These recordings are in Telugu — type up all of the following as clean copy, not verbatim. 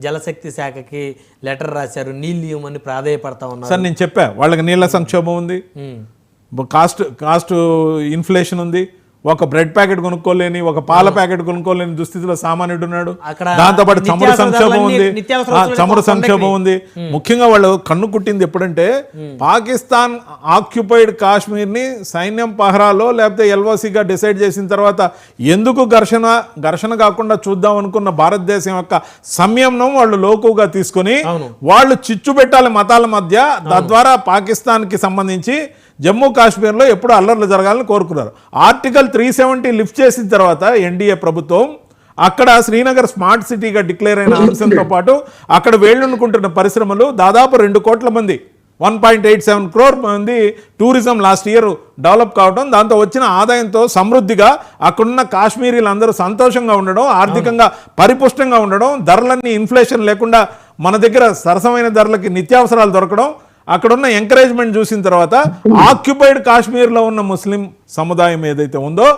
జలశక్తి శాఖకి లెటర్ రాశారు, నీళ్ళు ఇవ్వమని ప్రాధేయపడతా ఉన్నారు. సార్ నేను చెప్పా వాళ్ళకి నీళ్ళ సంక్షోభం ఉంది, కాస్ట్ ఇన్ఫ్లేషన్ ఉంది, ఒక బ్రెడ్ ప్యాకెట్ కొనుక్కోలేని, ఒక పాల ప్యాకెట్ కొనుక్కోలేని దుస్థితిలో సామాన్యుడు ఉన్నాడు. దాంతోపాటు చమురు సంక్షోభం ఉంది, చమురు సంక్షోభం ఉంది. ముఖ్యంగా వాళ్ళు కన్ను కుట్టింది ఎప్పుడంటే పాకిస్తాన్ ఆక్యుపైడ్ కాశ్మీర్ ని సైన్యం పహరాలో లేకపోతే ఎల్ఓసిగా డిసైడ్ చేసిన తర్వాత ఎందుకు ఘర్షణ కాకుండా చూద్దాం అనుకున్న భారతదేశం యొక్క సంయమనం వాళ్ళు లోకుగా తీసుకుని వాళ్ళు చిచ్చు పెట్టాలి మతాల మధ్య, తద్వారా పాకిస్తాన్ కి సంబంధించి జమ్మూ కాశ్మీర్లో ఎప్పుడు అల్లర్లు జరగాలని కోరుకున్నారు. ఆర్టికల్ 370 లిఫ్ట్ చేసిన తర్వాత ఎన్డీఏ ప్రభుత్వం అక్కడ శ్రీనగర్ స్మార్ట్ సిటీగా డిక్లేర్ అయిన అంశంతో పాటు అక్కడ వేళ్ళనుకుంటున్న పరిశ్రమలు దాదాపు 2 కోట్ల మంది 1.87 crore మంది టూరిజం లాస్ట్ ఇయర్ డెవలప్ కావడం, దాంతో వచ్చిన ఆదాయంతో సమృద్ధిగా అక్కడున్న కాశ్మీరీలందరూ సంతోషంగా ఉండడం, ఆర్థికంగా పరిపుష్టంగా ఉండడం, ధరలన్నీ ఇన్ఫ్లేషన్ లేకుండా మన దగ్గర సరసమైన ధరలకి నిత్యావసరాలు దొరకడం, అక్కడున్న ఎంకరేజ్మెంట్ చూసిన తర్వాత ఆక్యుపైడ్ కాశ్మీర్లో ఉన్న ముస్లిం సముదాయం ఏదైతే ఉందో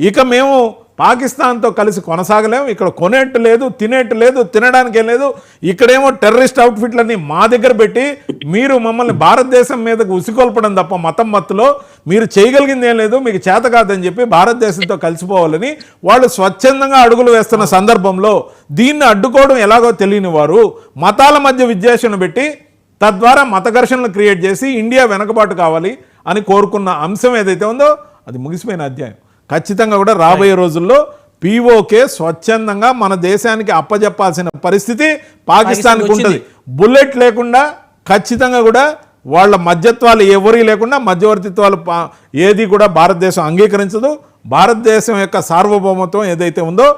ఇక మేము పాకిస్తాన్తో కలిసి కొనసాగలేము, ఇక్కడ కొనేట్టు లేదు, తినేట్టు లేదు, తినడానికే లేదు, ఇక్కడేమో టెర్రరిస్ట్ అవుట్ఫిట్లన్నీ మా దగ్గర పెట్టి మీరు మమ్మల్ని భారతదేశం మీదకు ఉసికొల్పడం తప్ప మతం మత్తులో మీరు చేయగలిగింది ఏం లేదు, మీకు చేత కాదని చెప్పి భారతదేశంతో కలిసిపోవాలని వాళ్ళు స్వచ్ఛందంగా అడుగులు వేస్తున్న సందర్భంలో దీన్ని అడ్డుకోవడం ఎలాగో తెలియని వారు మతాల మధ్య విద్వేషణ పెట్టి తద్వారా మత ఘర్షణలు క్రియేట్ చేసి ఇండియా వెనకబాటు కావాలి అని కోరుకున్న అంశం ఏదైతే ఉందో అది ముగిసిపోయిన అధ్యాయం. ఖచ్చితంగా కూడా రాబోయే రోజుల్లో పీఓకే స్వచ్ఛందంగా మన దేశానికి అప్పజెప్పాల్సిన పరిస్థితి పాకిస్తాన్కి ఉంటుంది. బుల్లెట్ లేకుండా ఖచ్చితంగా కూడా వాళ్ళ మధ్యత్వాలు ఎవరి లేకుండా మధ్యవర్తిత్వాలు ఏది కూడా భారతదేశం అంగీకరించదు. భారతదేశం యొక్క సార్వభౌమత్వం ఏదైతే ఉందో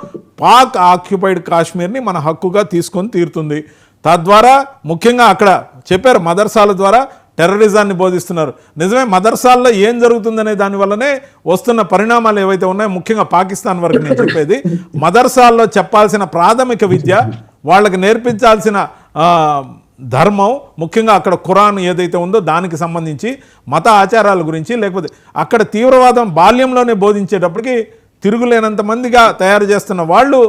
పాక్ ఆక్యుపైడ్ కాశ్మీర్ని మన హక్కుగా తీసుకొని తీరుతుంది. తద్వారా ముఖ్యంగా అక్కడ చెప్పారు మదర్సాల ద్వారా టెర్రరిజాన్ని బోధిస్తున్నారు. నిజమే, మదర్సాల్లో ఏం జరుగుతుందనే దానివల్లనే వస్తున్న పరిణామాలు ఏవైతే ఉన్నాయో ముఖ్యంగా పాకిస్తాన్ వరకు నేను చెప్పేది మదర్సాల్లో చెప్పాల్సిన ప్రాథమిక విద్య, వాళ్ళకి నేర్పించాల్సిన ధర్మం, ముఖ్యంగా అక్కడ ఖురాన్ ఏదైతే ఉందో దానికి సంబంధించి మత ఆచారాల గురించి, లేకపోతే అక్కడ తీవ్రవాదం బాల్యంలోనే బోధించేటప్పటికి తిరుగులేనంత మందిగా తయారు చేస్తున్న వాళ్ళు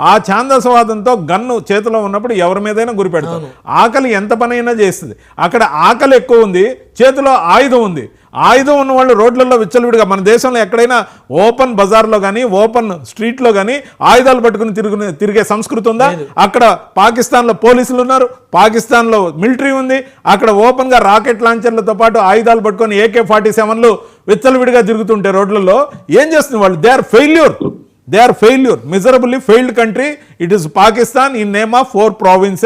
ఆ ఛాందసవాదంతో గన్ను చేతిలో ఉన్నప్పుడు ఎవరి మీదైనా గురిపెడతారు. ఆకలి ఎంత పనైనా చేస్తుంది. అక్కడ ఆకలి ఎక్కువ ఉంది, చేతిలో ఆయుధం ఉంది. ఆయుధం ఉన్న వాళ్ళు రోడ్లలో విచ్చలవిడిగా, మన దేశంలో ఎక్కడైనా ఓపెన్ బజార్లో కానీ ఓపెన్ స్ట్రీట్లో కానీ ఆయుధాలు పట్టుకుని తిరిగే సంస్కృతి ఉందా? అక్కడ పాకిస్తాన్లో పోలీసులు ఉన్నారు, పాకిస్తాన్లో మిలిటరీ ఉంది, అక్కడ ఓపెన్గా రాకెట్ లాంచర్లతో పాటు ఆయుధాలు పట్టుకొని AK-47లు విచ్చలవిడిగా తిరుగుతుంటే రోడ్లలో ఏం చేస్తుంది వాళ్ళు? They are failure, miserably failed country. It is Pakistan in name of 4 provinces.